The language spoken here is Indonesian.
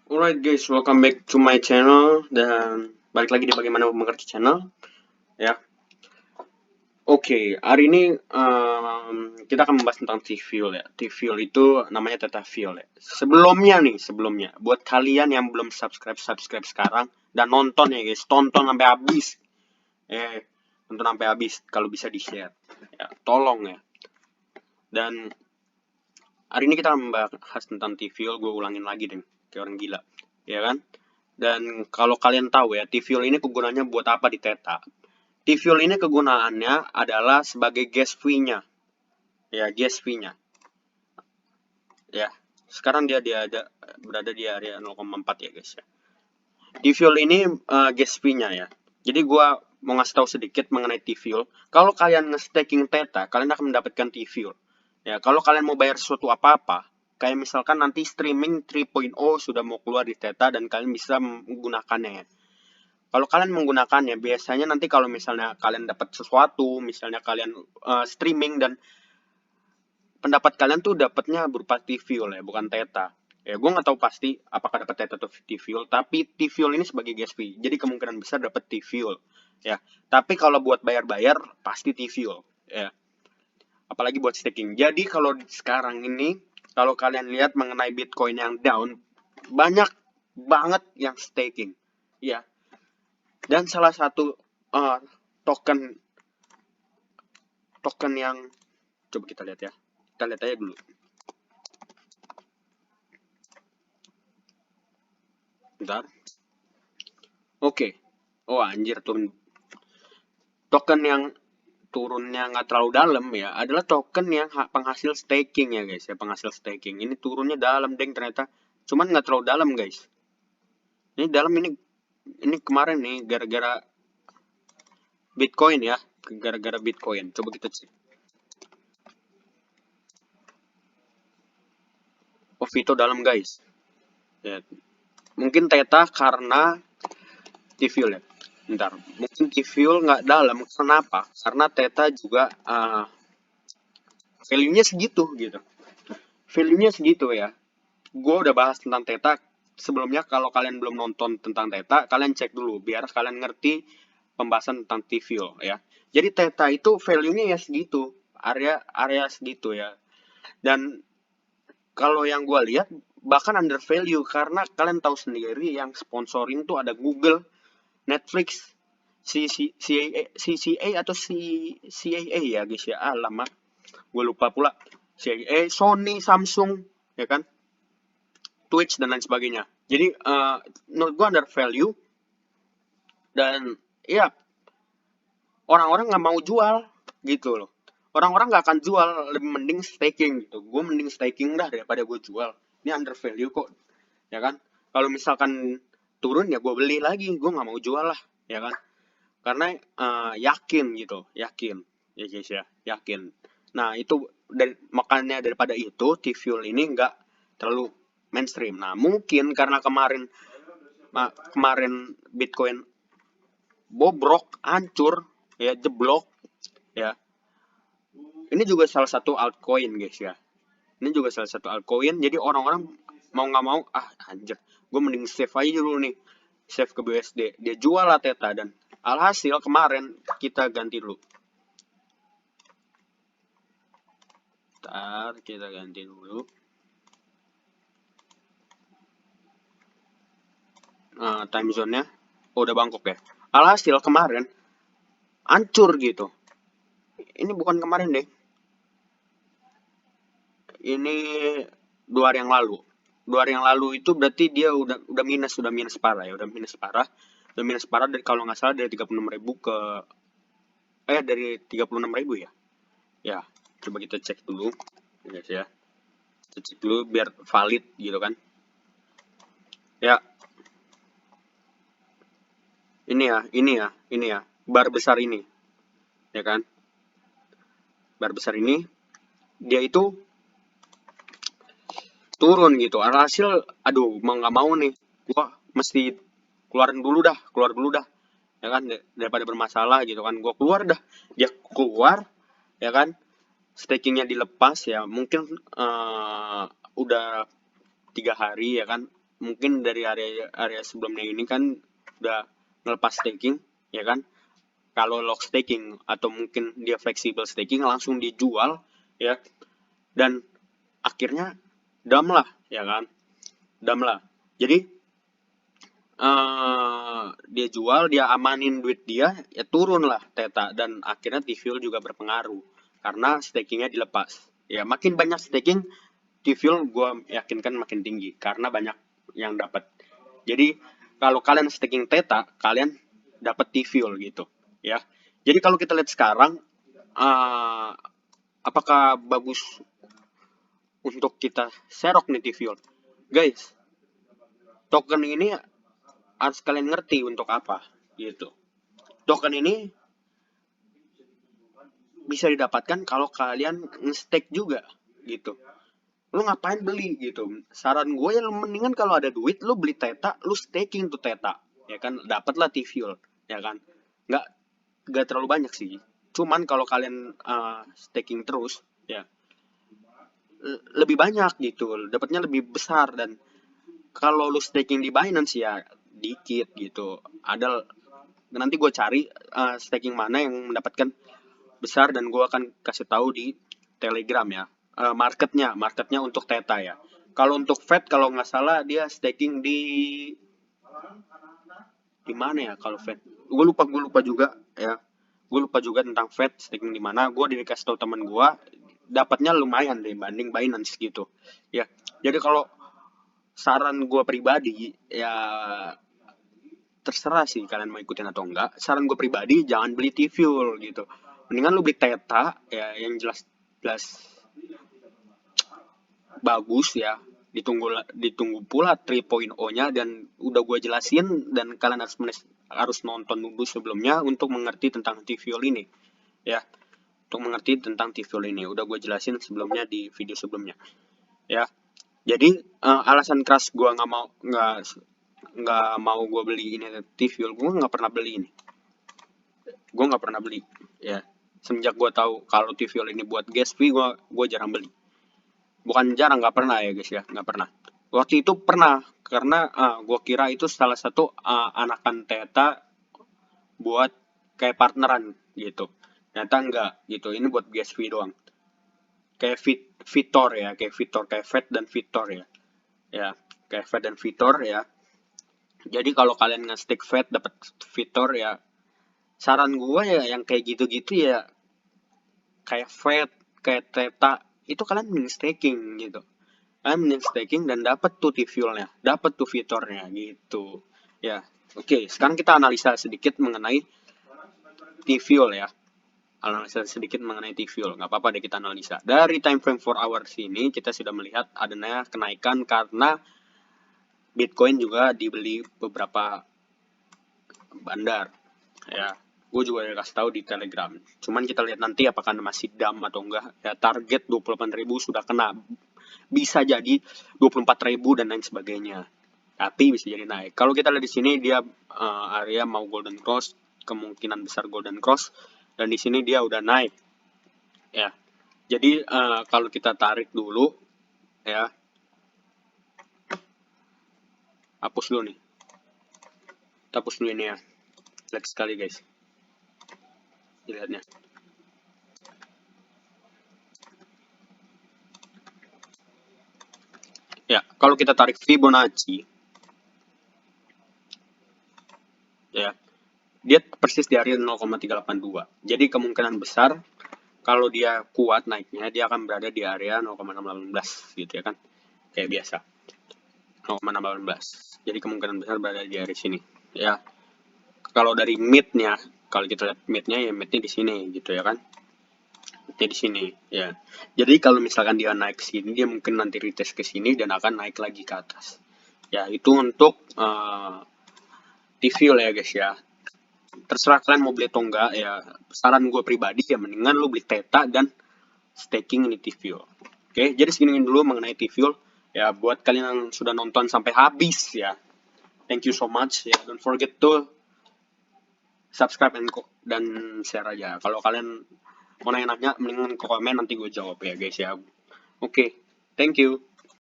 Alright guys, welcome back to my channel dan balik lagi di Bagaimana Mengerti Channel ya. Oke, hari ini kita akan membahas tentang T-Fuel ya. T-Fuel itu namanya Theta Fuel ya. Sebelumnya, buat kalian yang belum subscribe sekarang dan nonton ya guys, tonton sampai habis. Tonton sampai habis kalau bisa di-share. Ya, tolong ya. Dan hari ini kita akan membahas tentang T-Fuel, gue ulangin lagi deh, kayak orang gila. Ya kan? Dan kalau kalian tahu ya, T-Fuel ini kegunaannya buat apa di Theta? T-Fuel ini kegunaannya adalah sebagai gas fee-nya. Ya, gas fee-nya. Ya, sekarang dia berada di area 0,4 ya guys ya. T-Fuel ini gas fee-nya ya. Jadi gua mau ngasih tahu sedikit mengenai T-Fuel. Kalau kalian nge-staking Theta, kalian akan mendapatkan T-Fuel. Ya, kalau kalian mau bayar sesuatu apa-apa, kayak misalkan nanti streaming 3.0 sudah mau keluar di Theta dan kalian bisa menggunakannya ya. Kalau kalian menggunakannya, biasanya nanti kalau misalnya kalian dapat sesuatu, misalnya kalian streaming dan pendapat kalian tuh dapatnya berupa T-Fuel ya, bukan Theta. Ya, gue nggak tahu pasti apakah dapat Theta atau T-Fuel, tapi T-Fuel ini sebagai gas fee. Jadi kemungkinan besar dapat T-Fuel. Ya, tapi kalau buat bayar-bayar pasti T-Fuel. Ya, apalagi buat staking. Jadi kalau sekarang ini, kalau kalian lihat mengenai Bitcoin yang down, banyak banget yang staking. Ya, dan salah satu uh, token token yang coba kita lihat ya, kita lihat aja dulu, bentar. Oke, oh anjir, turun. Token yang turunnya nggak terlalu dalam ya adalah token yang penghasil staking ya guys ya, penghasil staking ini turunnya dalam deng ternyata, cuman nggak terlalu dalam guys. Ini dalam, ini kemarin nih gara-gara Bitcoin ya, gara-gara Bitcoin. Coba kita cek. Oh, Vito dalam guys ya. Mungkin Theta karena T-Fuel ya. Bentar, mungkin T-Fuel nggak dalam. Kenapa? Karena Theta juga value-nya segitu gitu. Value-nya segitu ya. Gue udah bahas tentang Theta sebelumnya. Kalau kalian belum nonton tentang Theta, kalian cek dulu biar kalian ngerti pembahasan tentang T-Fuel ya. Jadi Theta itu value-nya ya segitu, area segitu ya. Dan kalau yang gue lihat bahkan under value karena kalian tahu sendiri yang sponsoring tuh ada Google, Netflix, CCA atau CAA ya guys ya, alamak gue lupa pula. CAA, Sony, Samsung ya kan, Twitch dan lain sebagainya. Jadi menurut gue under value. Dan ya, orang-orang nggak mau jual gitu loh. Orang-orang nggak akan jual, lebih mending staking gitu. Gue mending staking dah daripada gue jual. Ini under value kok, ya kan. Kalau misalkan turun ya gue beli lagi, gue nggak mau jual lah, ya kan. Karena yakin gitu, yakin ya guys ya, yakin. Nah itu, dan makanya daripada itu T-Fuel ini nggak terlalu mainstream. Nah mungkin karena kemarin Bitcoin bobrok, hancur ya, jeblok ya. Ini juga salah satu altcoin guys ya, ini juga salah satu altcoin. Jadi orang-orang mau nggak mau, anjir, gue mending save aja dulu nih, save ke BUSD. Dia jual lah Theta dan alhasil kemarin kita ganti dulu. Ntar kita ganti dulu. Time zone-nya. Oh, udah Bangkok ya. Alhasil kemarin hancur gitu. Ini bukan kemarin deh. Ini 2 hari yang lalu. 2 hari yang lalu itu berarti dia udah minus parah ya, udah minus parah. Udah minus parah dari, kalau nggak salah, dari 36.000 ke dari 36.000 ya. Ya, coba kita cek dulu guys ya. Kita cek dulu biar valid gitu kan. Ya, ini ya, bar besar ini, ya kan, bar besar ini dia itu turun gitu. Alhasil, aduh, mau nggak mau nih, gua mesti keluar dulu dah, ya kan, daripada bermasalah gitu kan. Gua keluar dah, dia keluar, ya kan, stakingnya dilepas ya, mungkin udah 3 hari ya kan, mungkin dari area sebelumnya ini kan udah ngelepas staking, ya kan? Kalau lock staking atau mungkin dia flexible staking langsung dijual, ya, dan akhirnya dam lah, ya kan? Dam lah. Jadi dia jual, dia amanin duit dia, ya turun lah Theta, dan akhirnya T-Fuel juga berpengaruh karena stakingnya dilepas. Ya makin banyak staking, T-Fuel gue yakinkan makin tinggi karena banyak yang dapat. Jadi kalau kalian staking Theta, kalian dapat T-Fuel gitu, ya. Jadi kalau kita lihat sekarang, apakah bagus untuk kita serok nih T-Fuel? Guys, token ini harus kalian ngerti untuk apa gitu. Token ini bisa didapatkan kalau kalian nge-stake juga gitu. Lu ngapain beli gitu? Saran gue ya lu mendingan kalau ada duit lu beli Theta, lu staking tuh Theta, ya kan? Dapatlah T-Fuel, ya kan? Nggak terlalu banyak sih. Cuman kalau kalian staking terus, ya lebih banyak gitu, dapatnya lebih besar. Dan kalau lu staking di Binance ya dikit gitu. Ada nanti gue cari staking mana yang mendapatkan besar dan gue akan kasih tahu di Telegram ya. Marketnya untuk Theta ya. Kalau untuk Fed kalau nggak salah dia staking di mana ya kalau Fed? Gue lupa juga ya. Gue lupa juga tentang Fed staking di mana. Gue dikasih tahu teman gue dapatnya lumayan dibanding Binance gitu. Ya. Jadi kalau saran gue pribadi ya terserah sih kalian mau ikutin atau enggak. Saran gue pribadi jangan beli T-Fuel gitu. Mendingan lu beli Theta ya yang jelas bagus ya. Ditunggu pula 3.0-nya dan udah gue jelasin dan kalian harus nonton dulu sebelumnya untuk mengerti tentang T-Fuel ini ya. Untuk mengerti tentang T-Fuel ini udah gue jelasin sebelumnya di video sebelumnya ya. Jadi alasan keras gue nggak mau gue beli ini T-Fuel, gue nggak pernah beli ini. Gue nggak pernah beli ya. Semenjak gue tahu kalau T-Fuel ini buat gas fee, gue jarang beli. Bukan jarang, nggak pernah ya guys ya, nggak pernah. Waktu itu pernah karena gue kira itu salah satu anakan Theta buat kayak partneran gitu. Ternyata enggak gitu. Ini buat gas fee doang. Kayak Vitor ya, kayak Fed dan Vitor ya. Ya, kayak Fed dan Vitor ya. Jadi kalau kalian nge-stake Fed dapat Vitor ya, saran gue ya yang kayak gitu-gitu ya, kayak Fed, kayak Theta, itu kalian mending staking gitu. Kalian mending staking dan dapat tuh T-Fuelnya, dapat tuh Vitornya gitu. Ya, oke. Sekarang kita analisa sedikit mengenai T-Fuel ya. Analisa sedikit mengenai T-Fuel. Nggak apa-apa deh kita analisa. Dari time frame 4 hours ini kita sudah melihat adanya kenaikan karena Bitcoin juga dibeli beberapa bandar ya. Gue juga udah kasih tahu di Telegram. Cuman kita lihat nanti apakah masih dam atau enggak. Ya target 28.000 sudah kena. Bisa jadi 24.000 dan lain sebagainya. Tapi bisa jadi naik. Kalau kita lihat di sini dia area mau golden cross, kemungkinan besar golden cross, dan di sini dia udah naik. Ya. Jadi kalau kita tarik dulu ya. Hapus dulu nih. Kita hapus dulu ini ya. Jelek sekali guys. Dilihatnya. Ya, kalau kita tarik Fibonacci, ya, dia persis di area 0,382. Jadi kemungkinan besar kalau dia kuat naiknya, dia akan berada di area 0,618 gitu ya kan, kayak biasa 0,618. Jadi kemungkinan besar berada di area sini. Ya, kalau dari mid-nya, kalau kita lihat mid-nya ya mid-nya di sini gitu ya kan. Di sini ya. Jadi kalau misalkan dia naik ke sini, dia mungkin nanti retest ke sini dan akan naik lagi ke atas. Ya, itu untuk T-Fuel ya guys ya. Terserah kalian mau beli atau enggak ya. Saran gue pribadi ya mendingan lu beli Theta dan staking ini T-Fuel. Oke, jadi segini dulu mengenai T-Fuel. Ya, buat kalian yang sudah nonton sampai habis ya. Thank you so much ya. Don't forget to subscribe dan share aja. Kalau kalian mau nanya-nanya, mendingan komen nanti gue jawab ya guys ya. Oke, thank you.